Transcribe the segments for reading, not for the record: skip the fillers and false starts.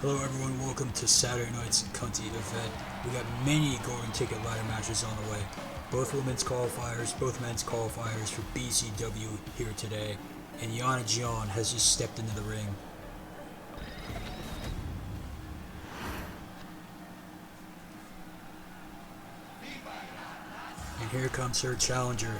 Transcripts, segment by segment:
Hello everyone, welcome to Saturday night's Bunty event. We got many golden ticket ladder matches on the way. Both women's qualifiers, both men's qualifiers for BCW here today. And Yana Jian has just stepped into the ring. And here comes her challenger.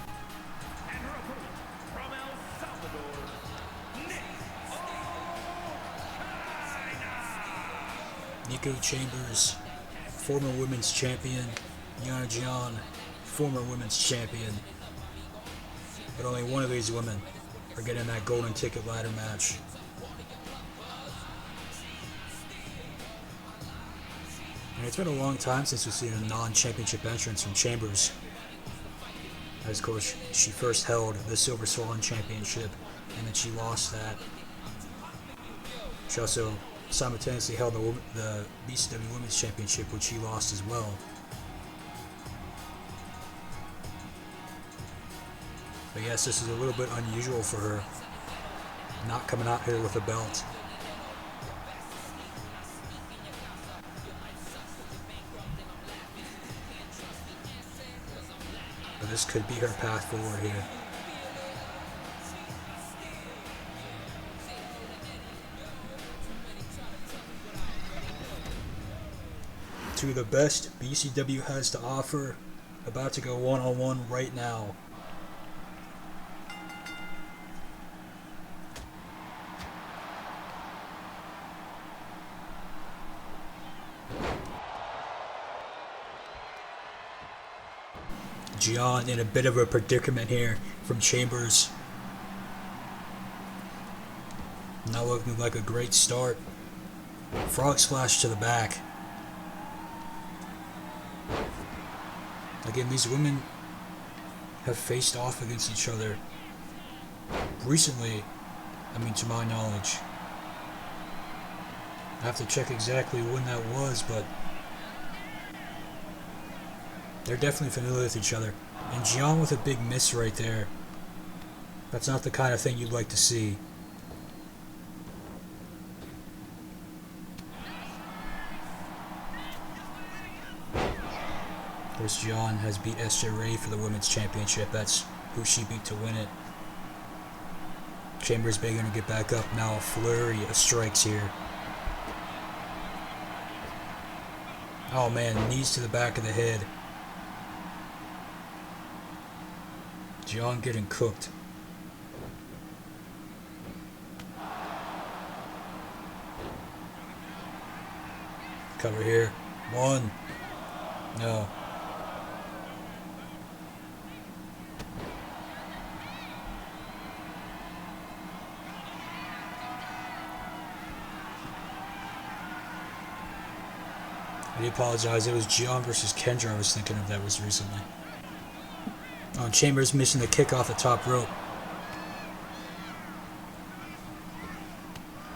Nico Chambers, former women's champion. Yana Jian, former women's champion. But only one of these women are getting that golden ticket ladder match. And it's been a long time since we've seen a non-championship entrance from Chambers. As of course, she first held the Silver Swan Championship, and then she lost that. She also simultaneously held the BCW Women's Championship, which she lost as well. But yes, this is a little bit unusual for her, not coming out here with a belt. But this could be her path forward here. Two of the best BCW has to offer, about to go one-on-one right now. Jian in a bit of a predicament here from Chambers. Not looking like a great start. Frog splash to the back. Again, these women have faced off against each other recently, to my knowledge. I have to check exactly when that was, but they're definitely familiar with each other. And Jian with a big miss right there. That's not the kind of thing you'd like to see. Of course, Jian has beat SJ Ray for the Women's Championship. That's who she beat to win it. Chambers begging to get back up. Now a flurry of strikes here. Oh man, knees to the back of the head. Jian getting cooked. Cover here. One. No. I do apologize. It was Jian versus Kendra I was thinking of. That was recently. Oh, Chambers missing the kick off the top rope.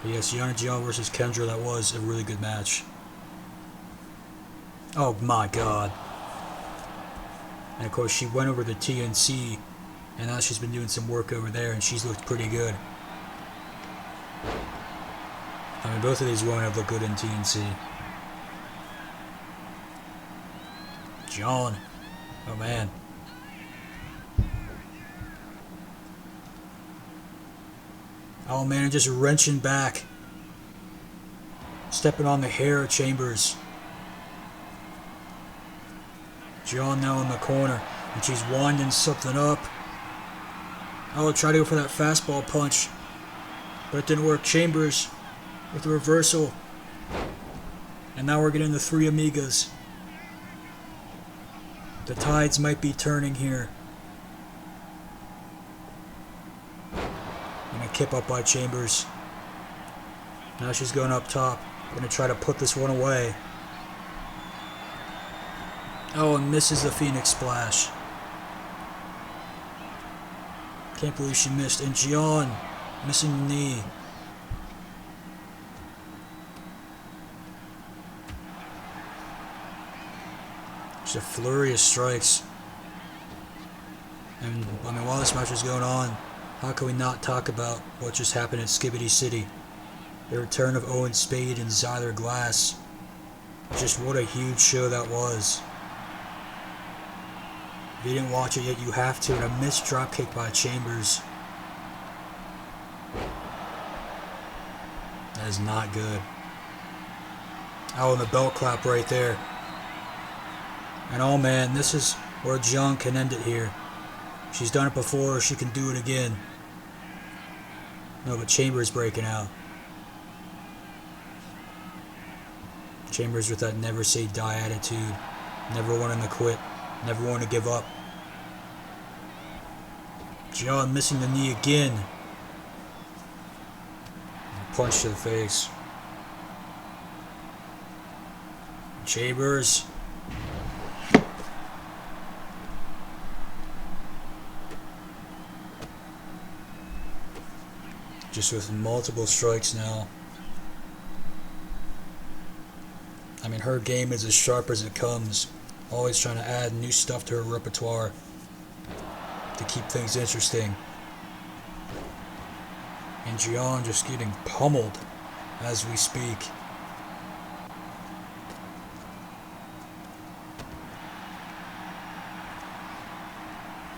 But yes, Yana Jian versus Kendra, that was a really good match. Oh my god. And of course she went over the TNC, and now she's been doing some work over there, and she's looked pretty good. Both of these women have looked good in TNC. Jian. Oh man. Oh man, just wrenching back. Stepping on the hair of Chambers. Jian now in the corner, and she's winding something up. Oh, try to go for that fastball punch, but it didn't work. Chambers with the reversal. And now we're getting the three Amigas. The tides might be turning here. And a kip up by Chambers. Now she's going up top. Gonna try to put this one away. Oh, and misses the Phoenix Splash. Can't believe she missed. And Jian missing the knee. Just a flurry of strikes. And, I mean, while this match is going on, how can we not talk about what just happened at Skibbity City? The return of Owen Spade and Zyler Glass. Just what a huge show that was. If you didn't watch it yet, you have to. And a missed dropkick by Chambers. That is not good. Oh, and the belt clap right there. And oh man, this is where John can end it here. She's done it before, she can do it again. No, but Chambers breaking out. Chambers with that never say die attitude. Never wanting to quit. Never wanting to give up. John missing the knee again. Punch to the face. Chambers. Just with multiple strikes now. I mean, her game is as sharp as it comes. Always trying to add new stuff to her repertoire to keep things interesting. And Gian just getting pummeled as we speak.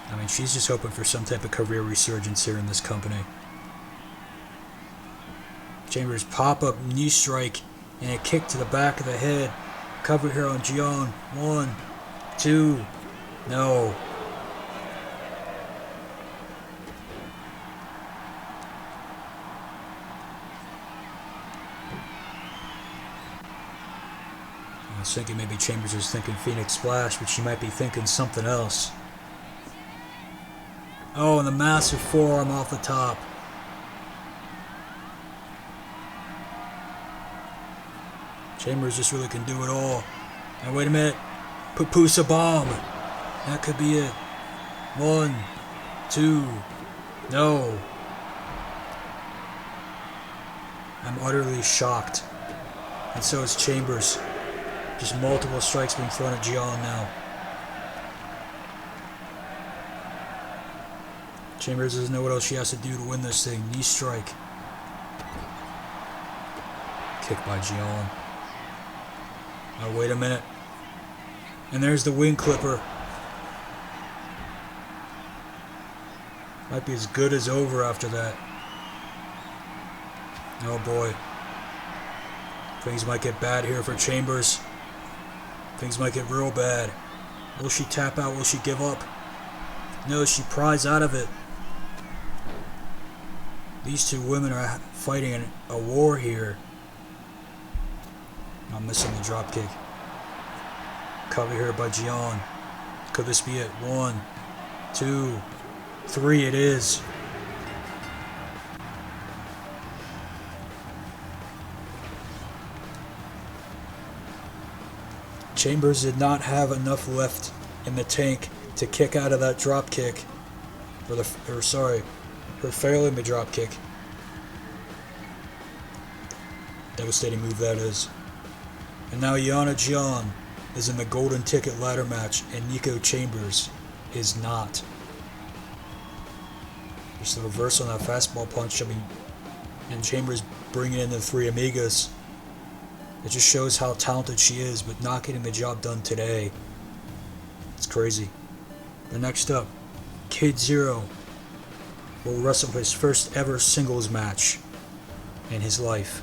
I mean, she's just hoping for some type of career resurgence here in this company. Chambers pop-up knee strike and a kick to the back of the head. Cover here on Gian. 1, 2, no. I was thinking maybe Chambers was thinking Phoenix Splash, but she might be thinking something else. Oh, and the massive forearm off the top. Chambers just really can do it all. And wait a minute. Pupusa bomb. That could be it. 1, 2, no. I'm utterly shocked. And so is Chambers. Just multiple strikes being thrown at Gian now. Chambers doesn't know what else she has to do to win this thing. Knee strike. Kick by Gian. Oh, wait a minute. And there's the wing clipper. Might be as good as over after that. Oh boy. Things might get bad here for Chambers. Things might get real bad. Will she tap out? Will she give up? No, she pries out of it. These two women are fighting a war here. I'm missing the dropkick. Cover here by Gian. Could this be it? 1, 2, 3. It is. Chambers did not have enough left in the tank to kick out of that dropkick. Her failing the dropkick. Devastating move that is. And now Yana Gian is in the golden ticket ladder match and Nico Chambers is not. Just the reverse on that fastball punch. I mean, and Chambers bringing in the three Amigas. It just shows how talented she is, but not getting the job done today. It's crazy. The next up, Kid Zero will wrestle his first ever singles match in his life.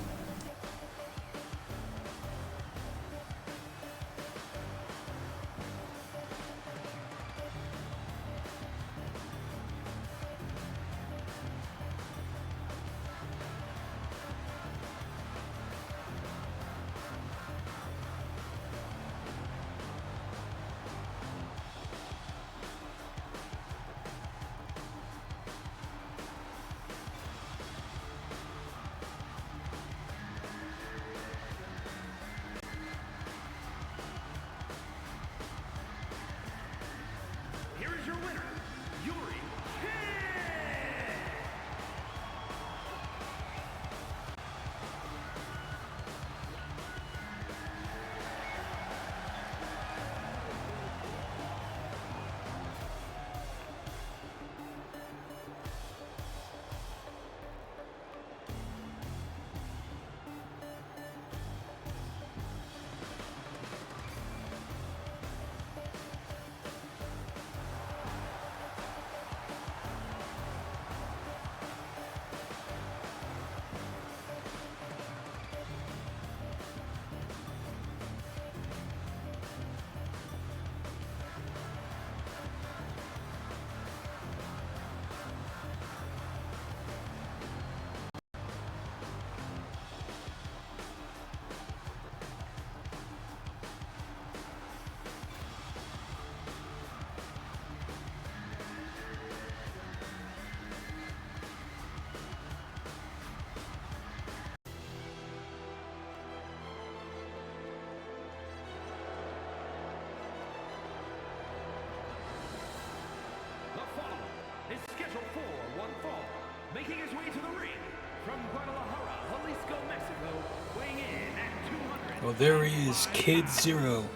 Well, there he is, Kid Zero.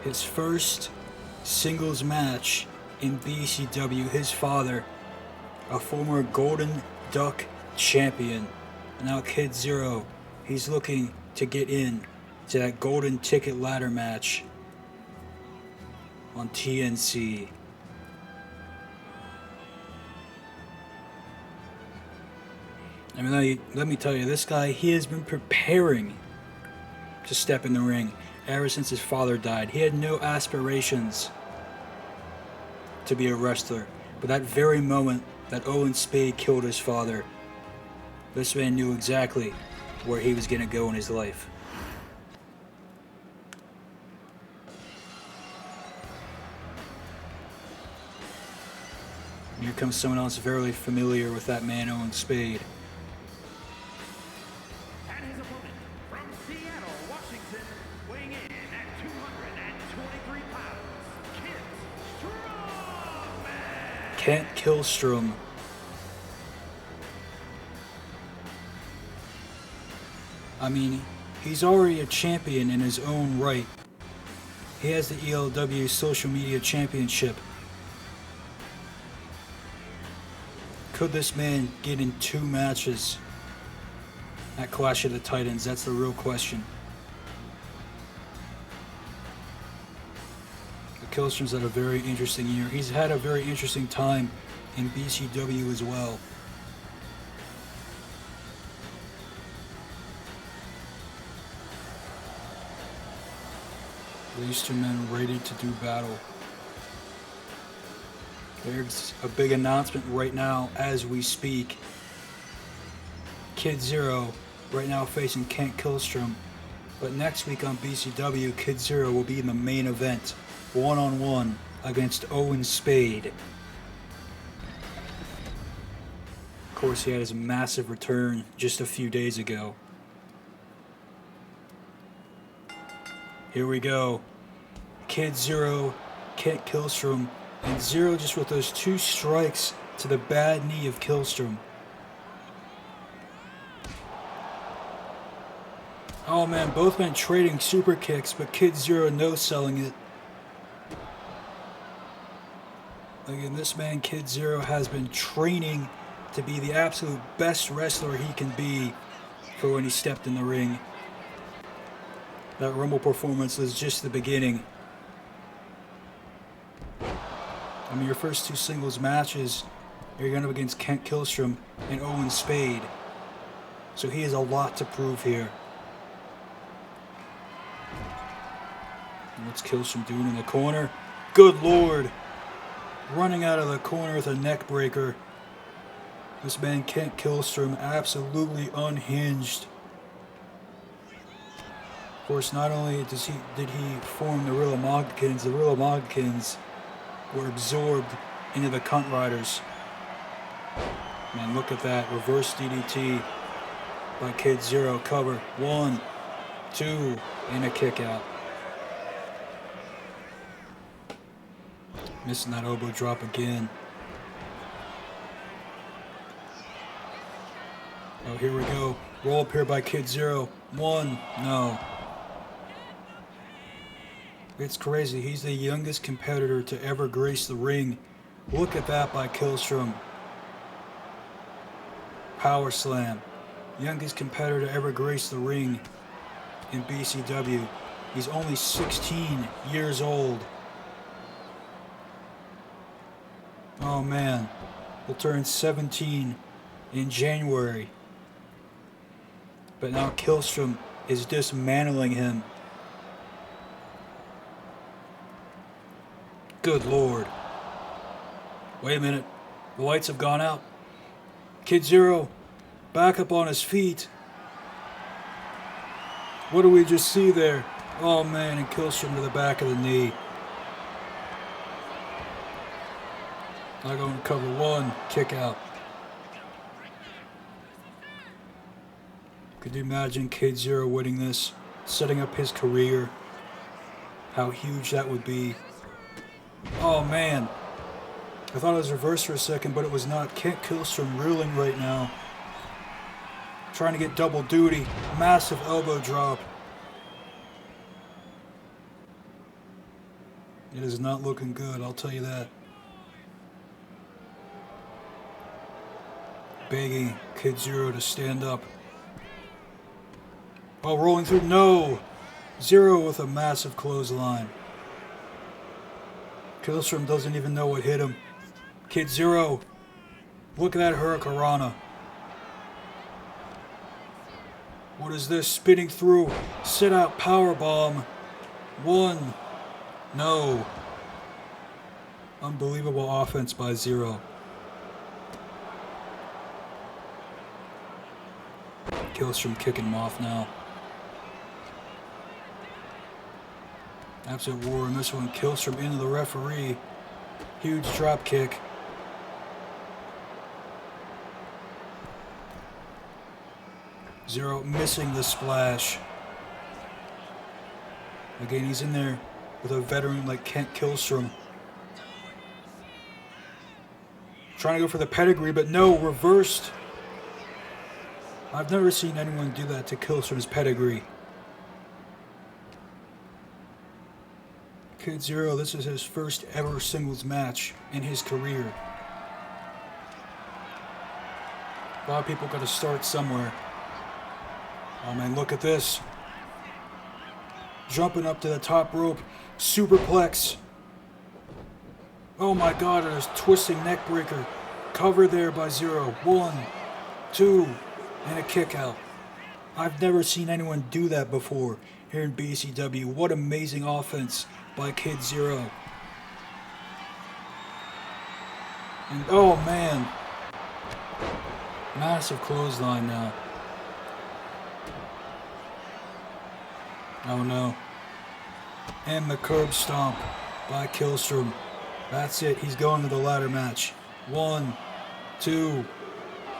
His first singles match in BCW. His father, a former Golden Duck champion. Now Kid Zero, he's looking to get in to that golden ticket ladder match on TNC. I mean, let me tell you, this guy, he has been preparing to step in the ring ever since his father died. He had no aspirations to be a wrestler. But that very moment that Owen Spade killed his father, this man knew exactly where he was going to go in his life. Here comes someone else very familiar with that man, Owen Spade. And his opponent from Seattle, Washington, weighing in at 223 pounds, Kent Killstrom. I mean, he's already a champion in his own right. He has the ELW Social Media Championship. Could this man get in 2 matches at Clash of the Titans? That's the real question. The Killstrom's had a very interesting year. He's had a very interesting time in BCW as well. These 2 men ready to do battle. There's a big announcement right now as we speak. Kid Zero right now facing Kent Killstrom. But next week on BCW, Kid Zero will be in the main event, one-on-one against Owen Spade. Of course, he had his massive return just a few days ago. Here we go. Kid Zero, Kent Killstrom, and Zero just with those 2 strikes to the bad knee of Killstrom. Oh man, both men trading super kicks, but Kid Zero no-selling it. Again, this man, Kid Zero, has been training to be the absolute best wrestler he can be for when he stepped in the ring. That Rumble performance was just the beginning. I mean, your first 2 singles matches, you're going up against Kent Killstrom and Owen Spade. So he has a lot to prove here. And what's Killstrom doing in the corner? Good Lord! Running out of the corner with a neck breaker. This man, Kent Killstrom, absolutely unhinged. Of course, not only did he form the Real Mogicans were absorbed into the Cunt Riders. Man, look at that. Reverse DDT by Kid Zero. Cover. 1, 2, and a kick out. Missing that elbow drop again. Oh, here we go. Roll up here by Kid Zero. 1, no. It's crazy. He's the youngest competitor to ever grace the ring. Look at that by Killstrom. Power slam. Youngest competitor to ever grace the ring in BCW. He's only 16 years old. Oh man. He'll turn 17 in January. But now Killstrom is dismantling him. Good Lord. Wait a minute. The lights have gone out. Kid Zero, back up on his feet. What do we just see there? Oh man, and Killstrom to the back of the knee. Now going to cover 1, kick out. Could you imagine Kid Zero winning this, setting up his career? How huge that would be. Oh man. I thought it was reversed for a second, but it was not. Kent Killstrom reeling right now. Trying to get double duty. Massive elbow drop. It is not looking good, I'll tell you that. Begging Kid Zero to stand up. Oh, rolling through. No! Zero with a massive clothesline. Killstrom doesn't even know what hit him. Kid Zero. Look at that Hurricanrana. What is this? Spinning through. Sit out powerbomb. One. No. Unbelievable offense by Zero. Killstrom kicking him off now. Absolute war in this one. Killstrom into the referee. Huge drop kick. Zero missing the splash. Again, he's in there with a veteran like Kent Killstrom. Trying to go for the pedigree, but no, reversed. I've never seen anyone do that to Killstrom's pedigree. Kid Zero, this is his first ever singles match in his career. A lot of people got to start somewhere. Oh man, look at this. Jumping up to the top rope. Superplex. Oh my god, there's twisting neck breaker. Cover there by Zero. 1, 2, and a kick out. I've never seen anyone do that before here in BCW. What amazing offense by Kid Zero. And oh man. Massive clothesline now. Oh no. And the curb stomp by Killstrom. That's it. He's going to the ladder match. 1, 2.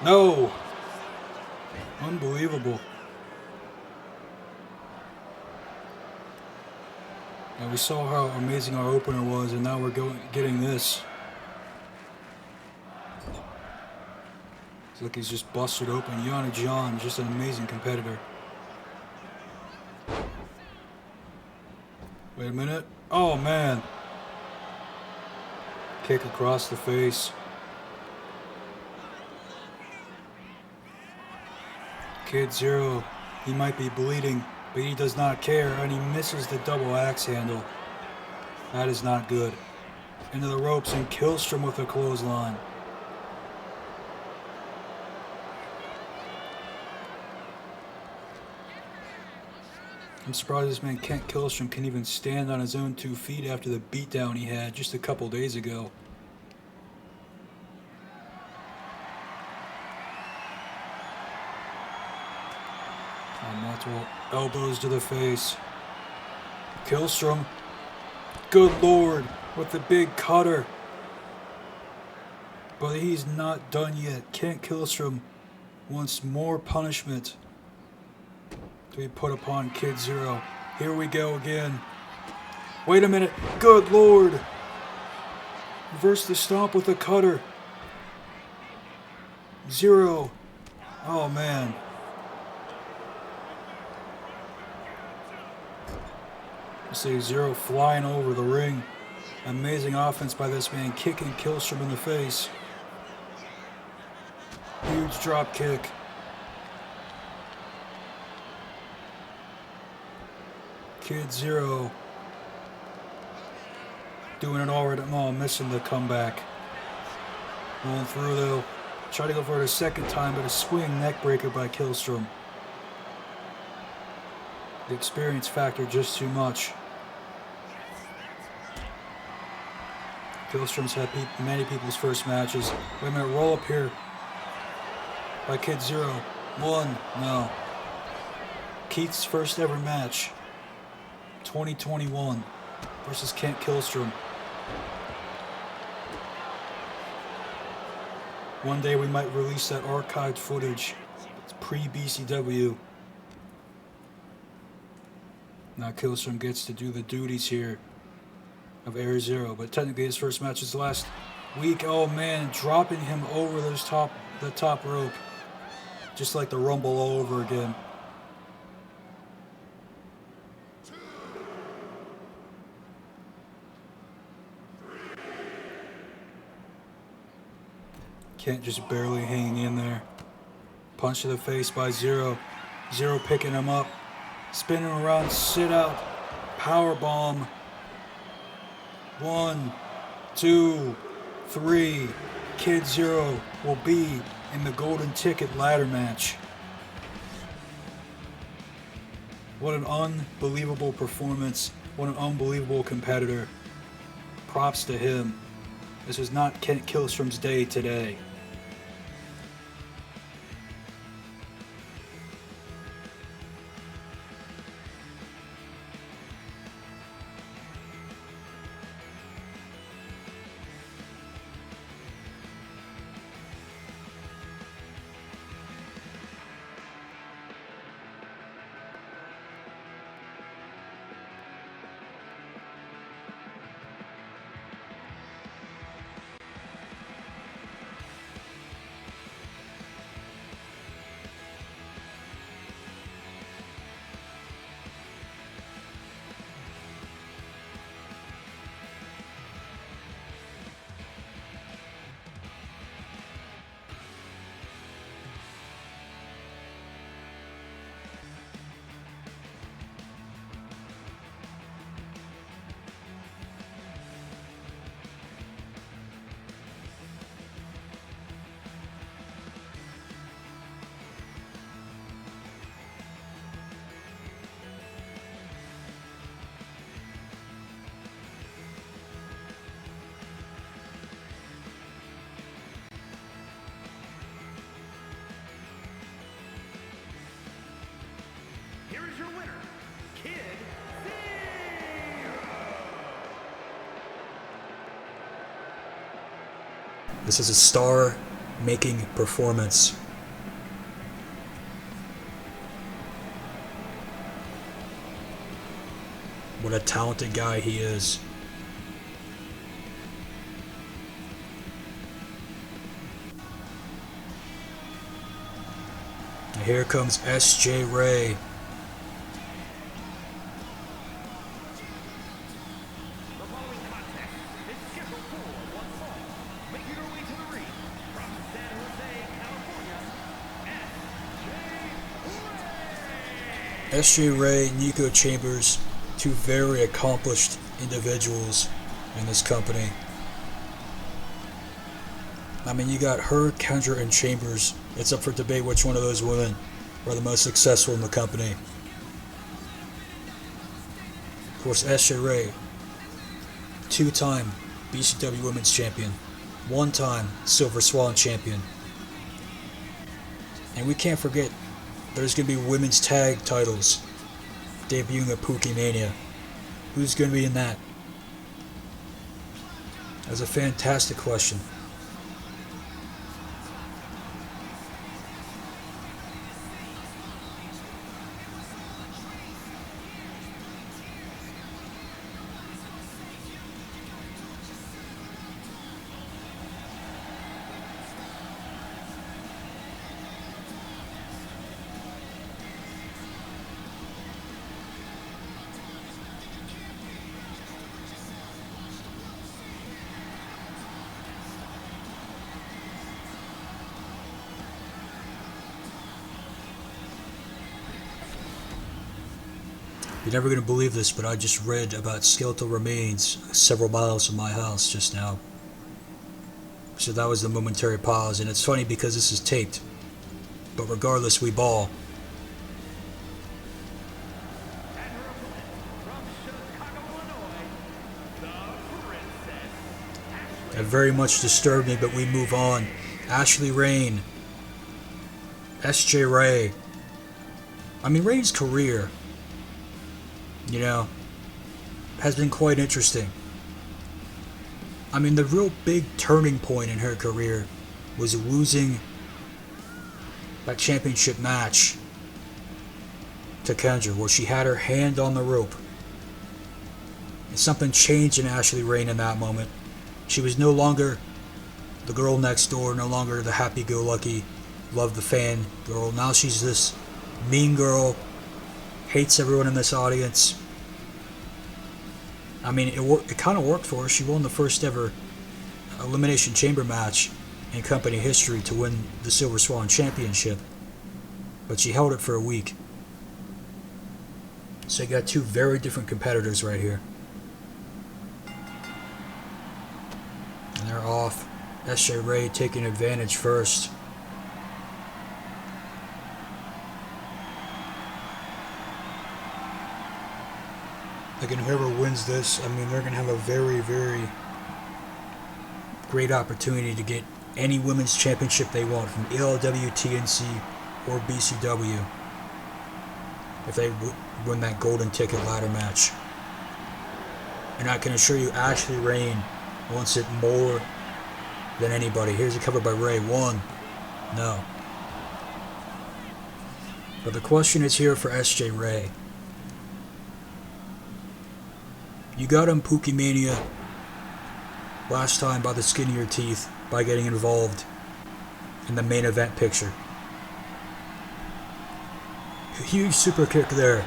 No. Unbelievable. Now we saw how amazing our opener was, and now we're getting this. It's like he's just busted open. Yana John, just an amazing competitor. Wait a minute. Oh, man. Kick across the face. Kid Zero, he might be bleeding, but he does not care, and he misses the double axe handle. That is not good. Into the ropes, and Killstrom with a clothesline. I'm surprised this man Kent Killstrom can even stand on his own 2 feet after the beatdown he had just a couple days ago. Multiple elbows to the face. Killstrom, good lord, with the big cutter. But he's not done yet. Kent Killstrom wants more punishment to be put upon Kid Zero. Here we go again. Wait a minute. Good lord. Reverse the stomp with a cutter. Zero. Oh man. See Zero flying over the ring. Amazing offense by this man, kicking Killstrom in the face. Huge drop kick. Kid Zero doing it already. Oh, missing the comeback. Going through though. Try to go for it a second time, but a swing neck breaker by Killstrom. The experience factor just too much. Killstrom's had many people's first matches. Wait a minute, roll up here by Kid Zero. 1, no. Keith's first ever match. 2021 versus Kent Killstrom. One day we might release that archived footage. It's pre-BCW. Now Killstrom gets to do the duties here of Air Zero, but technically his first match is the last. Weak, oh man, dropping him over the top rope. Just like the Rumble all over again. Kent just barely hanging in there. Punch to the face by Zero. Zero picking him up. Spinning around, sit out. Power bomb. 1, 2, 3. Kid Zero will be in the golden ticket ladder match. What an unbelievable performance. What an unbelievable competitor. Props to him. This was not Kent Killstrom's day today. Here is your winner, Kid Zero. This is a star-making performance. What a talented guy he is. And here comes S.J. Ray. The following contest is scheduled for one fall. Making her way to the ring from San Jose, California, S.J. Ray, Nico Chambers, two very accomplished individuals in this company. I mean, you got her, Kendra, and Chambers. It's up for debate which one of those women are the most successful in the company. Of course, S.J. Ray, two-time BCW Women's Champion, one-time Silver Swan Champion. And we can't forget, there's going to be women's tag titles debuting at Pookie Mania. Who's going to be in that? That's a fantastic question. You're never going to believe this, but I just read about skeletal remains several miles from my house just now. So that was the momentary pause, and it's funny because this is taped. But regardless, we ball. and her opponent from Chicago, Illinois, the Princess Ashley. That very much disturbed me, but we move on. Ashley Rain. S.J. Ray. I mean, Rain's career, you know, has been quite interesting. I mean, the real big turning point in her career was losing that championship match to Kendra, where she had her hand on the rope. And something changed in Ashley Rain in that moment. She was no longer the girl next door, no longer the happy-go-lucky, love the fan girl. Now she's this mean girl, hates everyone in this audience. I mean, it kind of worked for her. She won the first ever Elimination Chamber match in company history to win the Silver Swan Championship. But she held it for a week. So you got two very different competitors right here. And they're off. S.J. Ray taking advantage first. Again, whoever wins this, I mean, they're going to have a very, very great opportunity to get any women's championship they want from ELW, TNC, or BCW if they win that golden ticket ladder match. And I can assure you, Ashley Rain wants it more than anybody. Here's a cover by Ray. 1. No. But the question is here for SJ Ray. You got him Pookie Mania last time by the skin of your teeth by getting involved in the main event picture. A huge super kick there.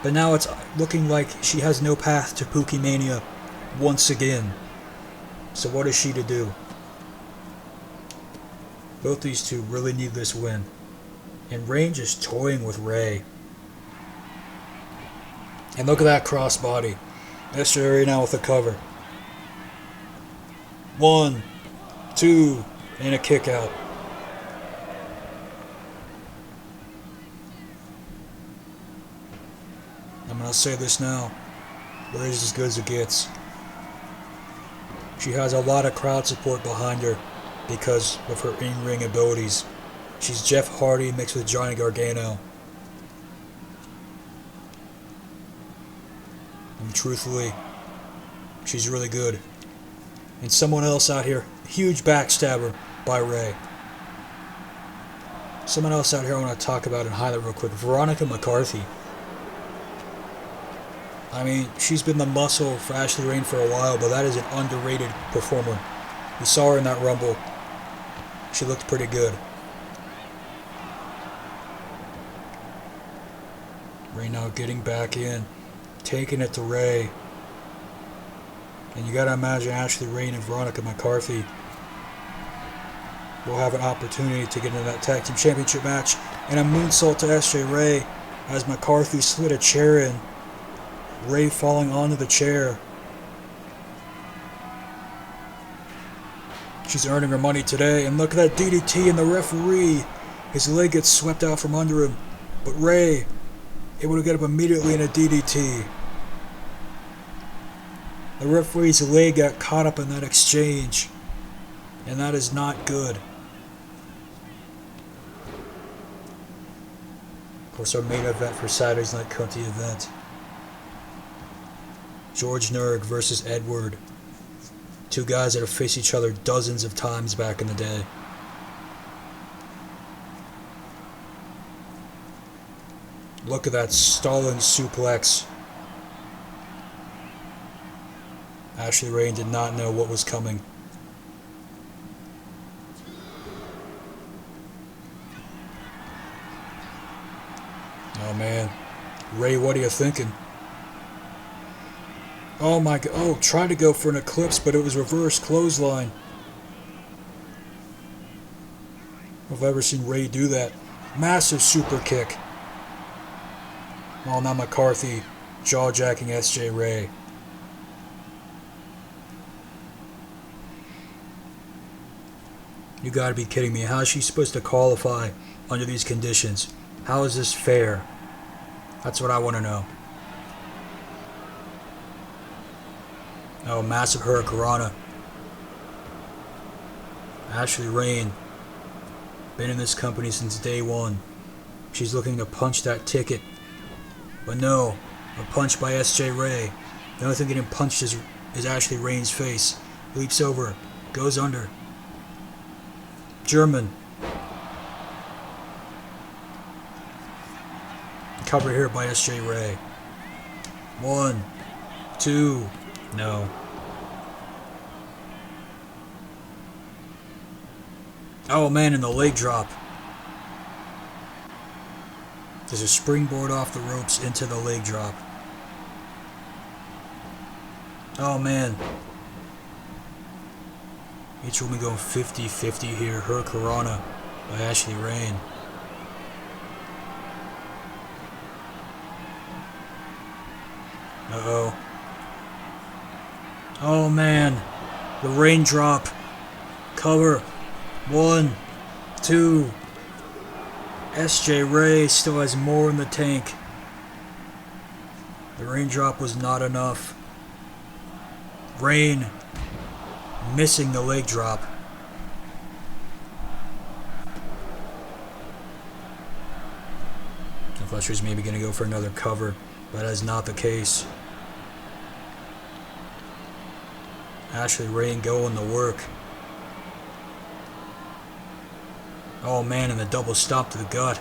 But now it's looking like she has no path to Pookie Mania once again. So what is she to do? Both these two really need this win. And Rain just toying with Ray. And look at that crossbody. SJ Ray now with a cover. 1, 2, and a kick out. I'm going to say this now. Ray's as good as it gets. She has a lot of crowd support behind her because of her in-ring abilities. She's Jeff Hardy mixed with Johnny Gargano. And truthfully, she's really good. And someone else out here, huge backstabber by Ray. Someone else out here I want to talk about and highlight real quick. Veronica McCarthy. I mean, she's been the muscle for Ashley Rain for a while, but that is an underrated performer. We saw her in that Rumble. She looked pretty good. Ray now getting back in, taking it to Ray. And you gotta imagine Ashley Rain and Veronica McCarthy will have an opportunity to get into that tag team championship match. And a moonsault to SJ Ray as McCarthy slid a chair in. Ray falling onto the chair. She's earning her money today. And look at that DDT and the referee. His leg gets swept out from under him. But Ray able to get up immediately in a DDT. The referee's leg got caught up in that exchange. And that is not good. Of course, our main event for Saturday's Night Cunty event. George Nurg versus Edward. Two guys that have faced each other dozens of times back in the day. Look at that stalling suplex. Ashley Rain did not know what was coming. Oh man. Ray, what are you thinking? Oh my god. Oh, tried to go for an eclipse, but it was reverse clothesline. I've ever seen Ray do that. Massive super kick. Oh, now McCarthy jaw-jacking SJ Ray. You gotta be kidding me. How is she supposed to qualify under these conditions? How is this fair? That's what I want to know. Oh, massive hurricanrana. Ashley Rain. Been in this company since day one. She's looking to punch that ticket. But no, a punch by SJ Ray. The only thing getting punched is Ashley Rain's face. Leaps over, goes under. German. Cover here by SJ Ray. 1, 2, no. Oh man, and the leg drop. There's a springboard off the ropes into the leg drop. Oh man. Each woman going 50-50 here. Hurricanrana by Ashley Rain. Uh-oh. Oh man. The raindrop. Cover. 1, 2. SJ Ray still has more in the tank. The raindrop was not enough. Rain missing the leg drop. And Fletcher's maybe going to go for another cover, but that is not the case. Ashley Rain going to work. Oh man, and the double stop to the gut.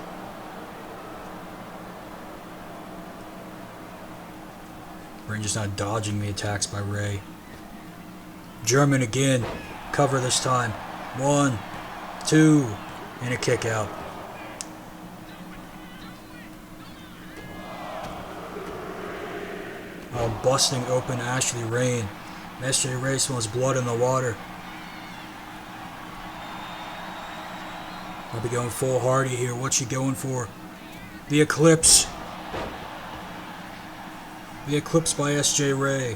Rain just not dodging the attacks by Ray. German again. Cover this time. 1, 2, and a kick out. Oh, busting open Ashley Rain. SJ Ray smells blood in the water. I'll be going full Hardy here. What's she going for? The Eclipse. The Eclipse by SJ Ray.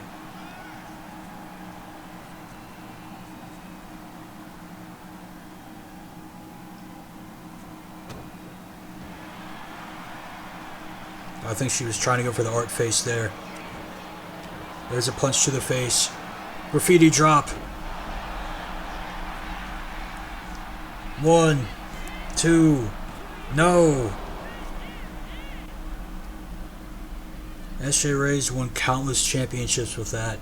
I think she was trying to go for the art face there. There's a punch to the face. Graffiti drop. 1, 2. No. SJ Ray's won countless championships with that.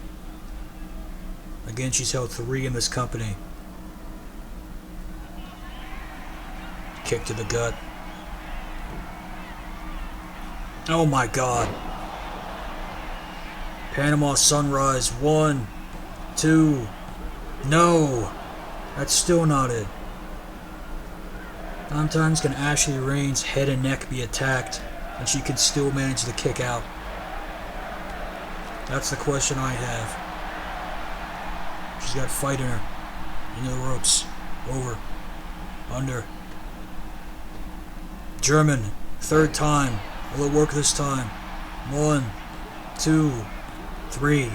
Again, she's held 3 in this company. Kick to the gut. Oh my god. Panama Sunrise. 1, 2. No. That's still not it. Sometimes can Ashley Rain's head and neck be attacked and she can still manage to kick out? That's the question I have. She's got fight in her. Into the ropes. Over. Under. German. 3rd time. Will it work this time? 1, 2, 3.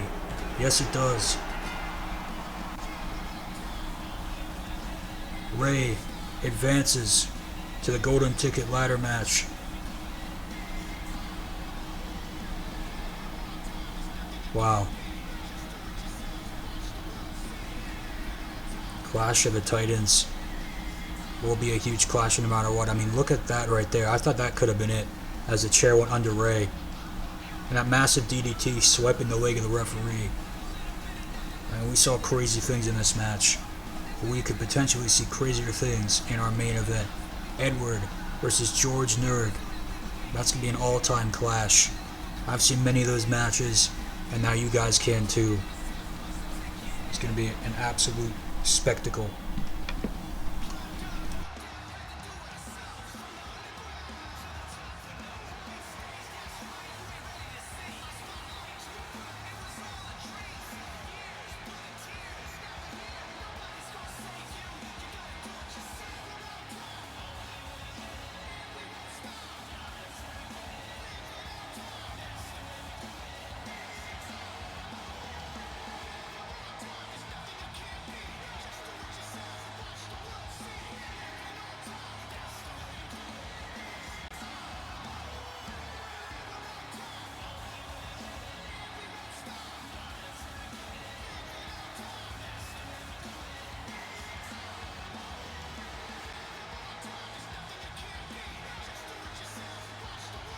Yes, it does. Ray advances to the golden ticket ladder match. Wow. Clash of the Titans will be a huge clash no matter what. I mean, look at that right there. I thought that could have been it as the chair went under Ray. And that massive DDT swiping the leg of the referee. And we saw crazy things in this match. But we could potentially see crazier things in our main event. Edward versus George Nerd. That's going to be an all-time clash. I've seen many of those matches, and now you guys can too. It's going to be an absolute spectacle.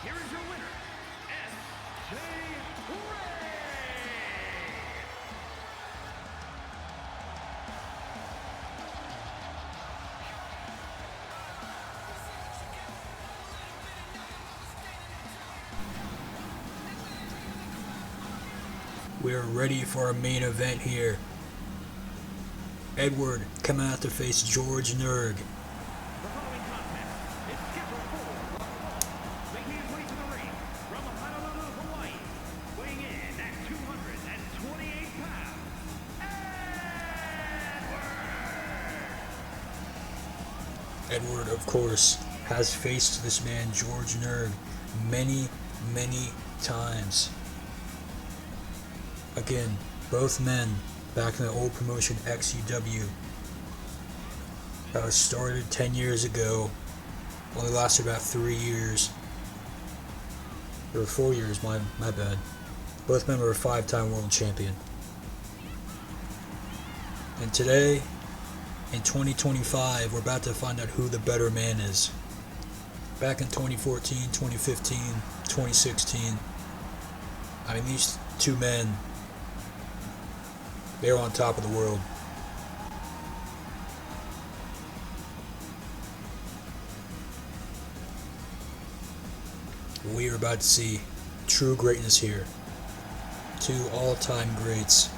Here is your winner, S.J. Ray. We're ready for a main event here. Edward coming out to face George Nurg. The following contest is scheduled for making his way to the ring from Honolulu, Hawaii, weighing in at 228 pounds, Edward, of course, has faced this man, George Nurg, many, many times. Again, both men back in the old promotion XUW. That was started 10 years ago. Only lasted about 3 years. Or 4 years, my bad. Both men were a 5-time world champion. And today, in 2025, we're about to find out who the better man is. Back in 2014, 2015, 2016, I mean, these two men, they were on top of the world. We are about to see true greatness here. Two all-time greats.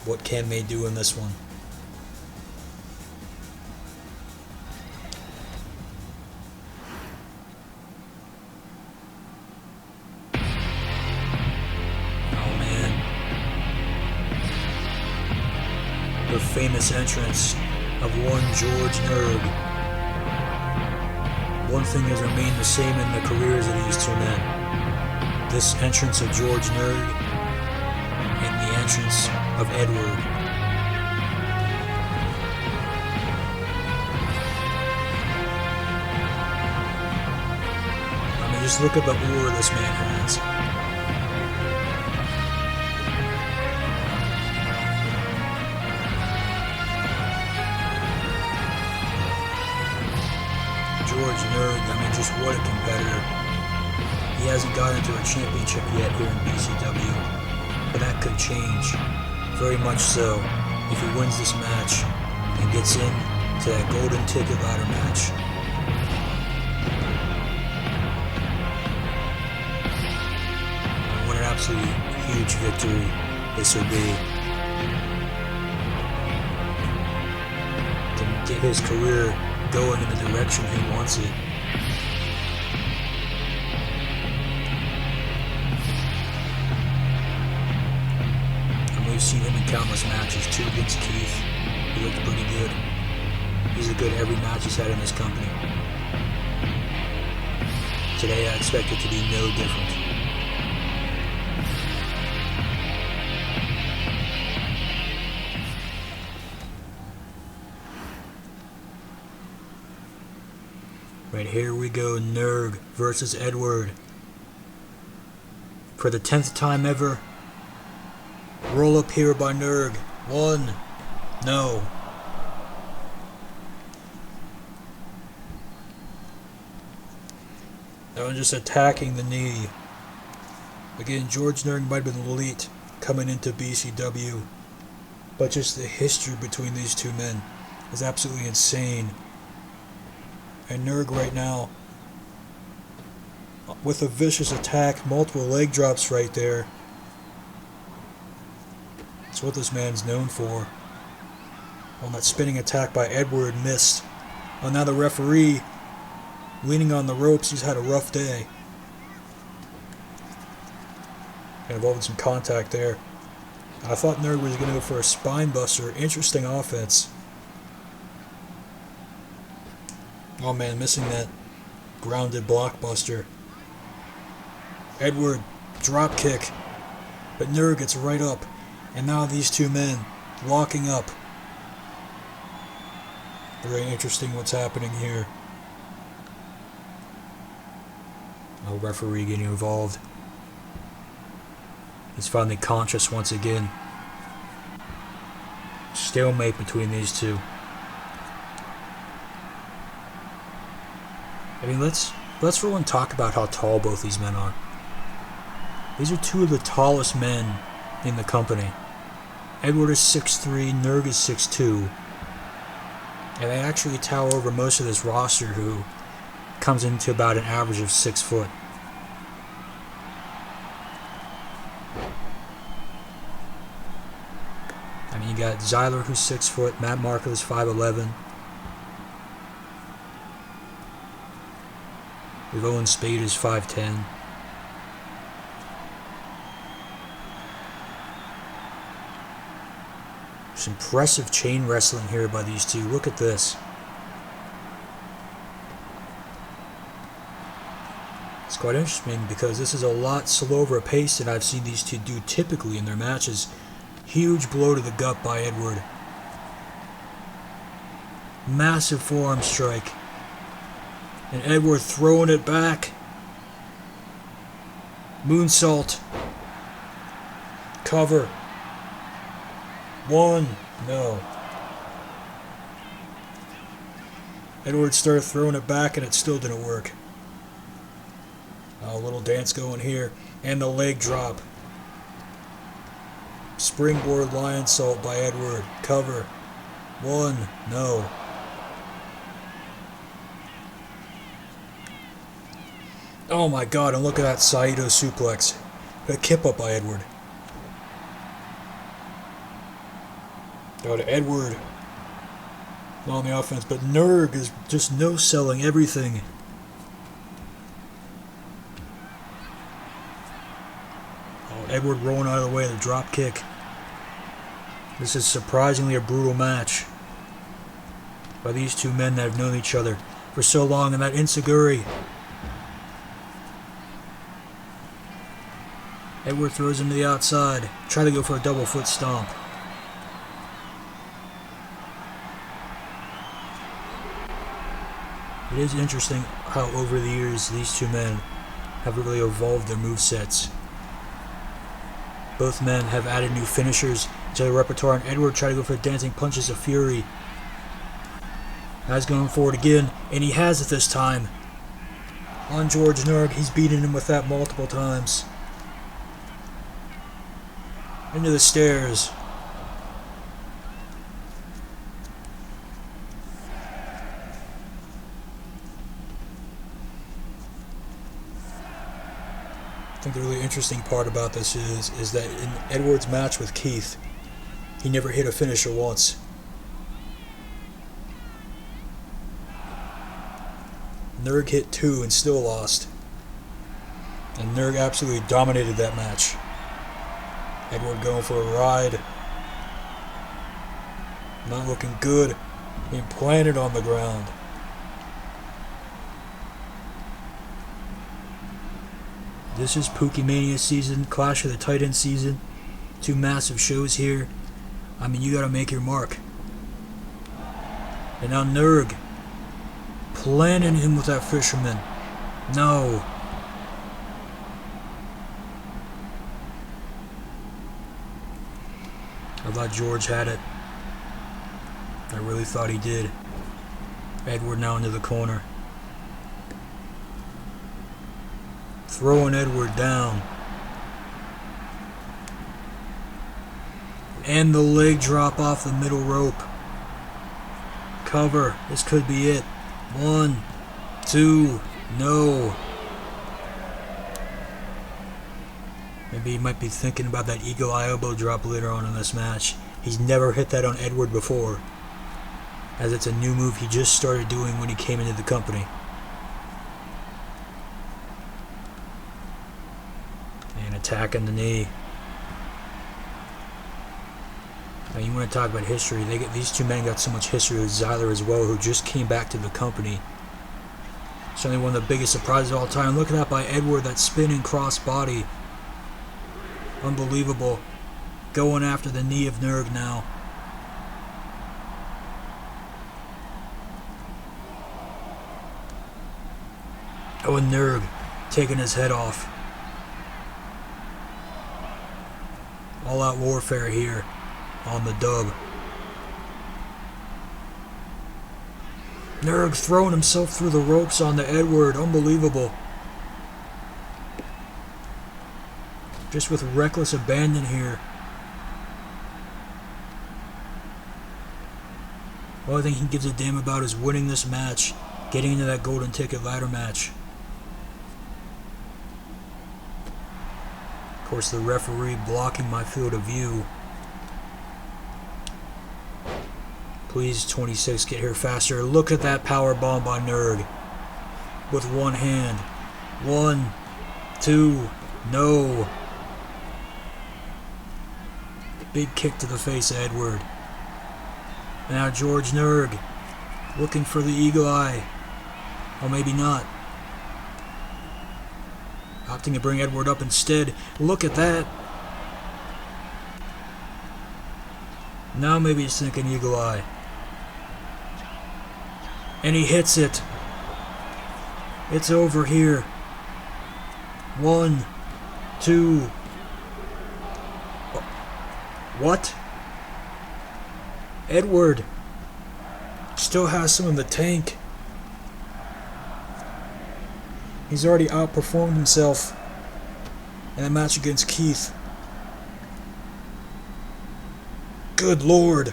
What can they do in this one? Oh man. The famous entrance of one George Nurg. One thing has remained the same in the careers of these two men. This entrance of George Nurg and the entrance of Edward. I mean, just look at the aura this man has. George Nurg, I mean, just what a competitor. He hasn't got into a championship yet here in BCW, but that could change. Very much so if he wins this match and gets into that golden ticket ladder match. What an absolutely huge victory this would be. To get his career going in the direction he wants it. And we've seen him in countless matches, 2 against Keith. He looked pretty good. He's a good every match he's had in this company. Today I expect it to be no different. Right, here we go, Nurg versus Edward. For the 10th time ever, roll up here by Nurg. 1, no. That one just attacking the knee. Again, George Nurg might have been elite coming into BCW, but just the history between these two men is absolutely insane. And Nurg right now, with a vicious attack, multiple leg drops right there. That's what this man's known for. On that spinning attack by Edward, missed. Oh, now the referee leaning on the ropes. He's had a rough day. And involving some contact there. I thought Nurg was going to go for a spine buster. Interesting offense. Oh man, missing that grounded blockbuster. Edward, drop kick. But Nurg gets right up. And now these two men locking up. Very interesting what's happening here. No referee getting involved. He's finally conscious once again. Stalemate between these two. I mean, let's roll and talk about how tall both these men are. These are two of the tallest men in the company. Edward is 6'3", Nurg is 6'2". And they actually tower over most of this roster, who comes into about an average of 6 foot. got Zyler, who's 6 foot. Matt Marco's 5'11". We've Owen Spade is 5'10". There's impressive chain wrestling here by these two. Look at this. It's quite interesting because this is a lot slower a pace than I've seen these two do typically in their matches. Huge blow to the gut by Edward. Massive forearm strike. And Edward throwing it back. Moonsault. Cover. 1. No. Edward started throwing it back and it still didn't work. A little dance going here. And the leg drop. Springboard lion salt by Edward. Cover. 1. No. Oh my god, and look at that Saito suplex. A kip up by Edward. Go to Edward on the offense, but Nurg is just no-selling everything. Oh, Edward rolling out of the way of the drop kick. This is surprisingly a brutal match by these two men that have known each other for so long, and that Insaguri. Edward throws him to the outside. Try to go for a double foot stomp. It is interesting how over the years these two men have really evolved their movesets. Both men have added new finishers to their repertoire, and Edward tried to go for dancing punches of fury. Now he's going forward again, and he has it this time. On George Nurg, he's beaten him with that multiple times. Into the stairs. I think the really interesting part about this is that in Edward's match with Keith, he never hit a finisher once. Nurg hit 2 and still lost. And Nurg absolutely dominated that match. Edward going for a ride. Not looking good. Being planted on the ground. This is Pookie Mania season, Clash of the Titans season. 2 massive shows here. I mean, you gotta make your mark. And now Nurg planting him with that fisherman. No. I thought George had it. I really thought he did. Edward now into the corner. Throwing Edward down. And the leg drop off the middle rope. Cover. This could be it. 1, 2, no. Maybe he might be thinking about that eagle eye elbow drop later on in this match. He's never hit that on Edward before, as it's a new move he just started doing when he came into the company. And attacking the knee. Now you want to talk about history. These two men got so much history with Zyler as well, who just came back to the company. Certainly one of the biggest surprises of all time. Look at that by Edward, that spinning cross body. Unbelievable. Going after the knee of Nurg now. Oh, and Nurg taking his head off. All out warfare here on the dub. Nurg throwing himself through the ropes on the Edward. Unbelievable. Just with reckless abandon here. All I think he gives a damn about is winning this match, getting into that golden ticket ladder match. Of course, the referee blocking my field of view. Please, 26, get here faster. Look at that power bomb by Nerg. With one hand. 1, 2, no. Big kick to the face of Edward. Now George Nerg looking for the eagle eye. Or maybe not. Opting to bring Edward up instead. Look at that. Now maybe he's thinking eagle eye. And he hits it. It's over here. 1, 2. What? Edward still has some in the tank. He's already outperformed himself in a match against Keith. Good Lord.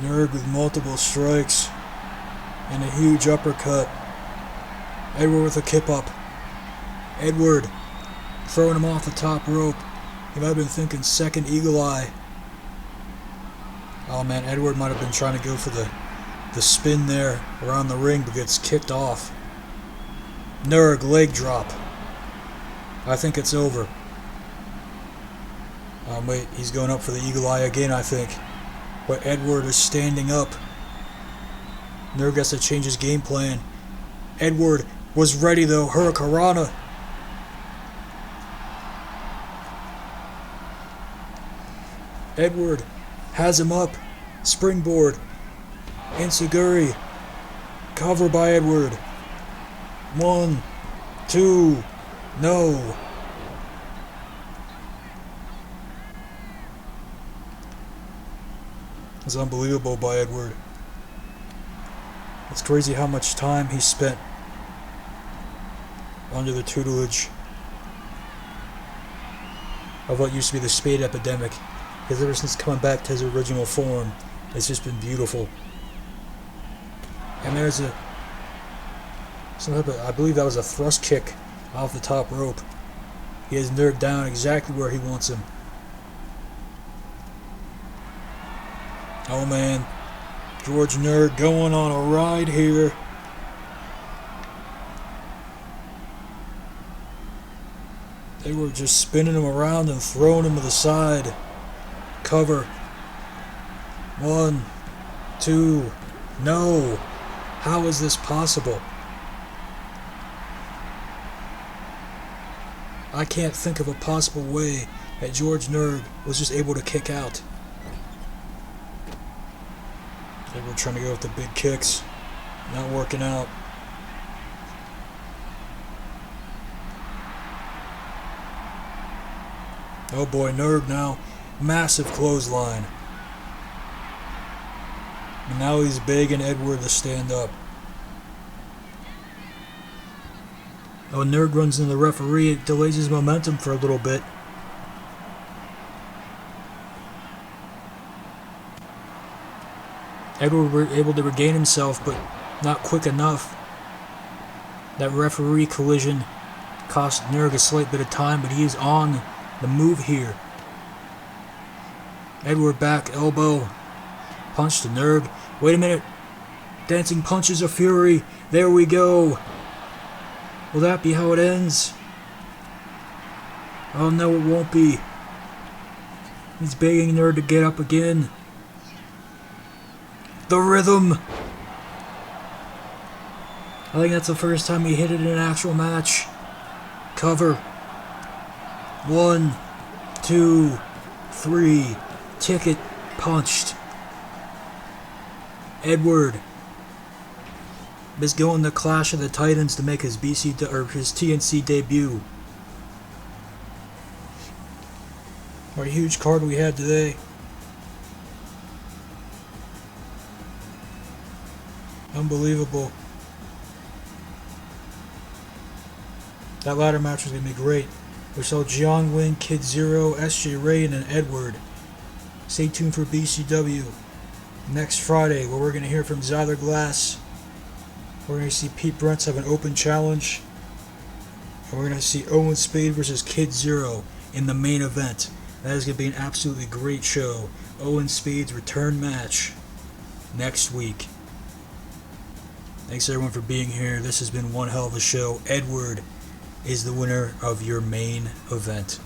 Nerg with multiple strikes and a huge uppercut. Edward with a kip up. Edward throwing him off the top rope. He might have been thinking second eagle eye. Oh man, Edward might have been trying to go for the spin there around the ring, but gets kicked off. Nerg leg drop. I think it's over. Wait, he's going up for the eagle eye again, I think. But Edward is standing up. Nerg has to change his game plan. Edward was ready though. Hurricanrana. Edward has him up. Springboard. Enziguri. Cover by Edward. 1, 2. No. It's unbelievable by Edward. It's crazy how much time he spent under the tutelage of what used to be the Spade epidemic. Because ever since coming back to his original form, it's just been beautiful. And there's I believe that was a thrust kick off the top rope. He has Nerg down exactly where he wants him. Oh man, George Nerg going on a ride here. They were just spinning him around and throwing him to the side. Cover. 1, 2. No. How is this possible? I can't think of a possible way that George Nerg was just able to kick out. They were trying to go with the big kicks. Not working out. Oh boy, Nerg now. Massive clothesline. And now he's begging Edward to stand up. Oh, Nerg runs into the referee. It delays his momentum for a little bit. Edward was able to regain himself, but not quick enough. That referee collision cost Nerg a slight bit of time, but he is on the move here. Edward back elbow. Punch to Nerg. Wait a minute. Dancing punches of fury. There we go. Will that be how it ends? Oh no, it won't be. He's begging Nerg to get up again. The rhythm. I think that's the first time he hit it in an actual match. Cover. 1, 2, 3. Ticket punched. Edward is going to Clash of the Titans to make his his TNC debut. What a huge card we had today. Unbelievable. That ladder match was going to be great. We saw Jiang Wing, Kid Zero, SJ Ray, and then Edward. Stay tuned for BCW next Friday, where we're going to hear from Zyler Glass. We're going to see Pete Brents have an open challenge. And we're going to see Owen Spade versus Kid Zero in the main event. That is going to be an absolutely great show. Owen Spade's return match next week. Thanks everyone for being here. This has been one hell of a show. Edward is the winner of your main event.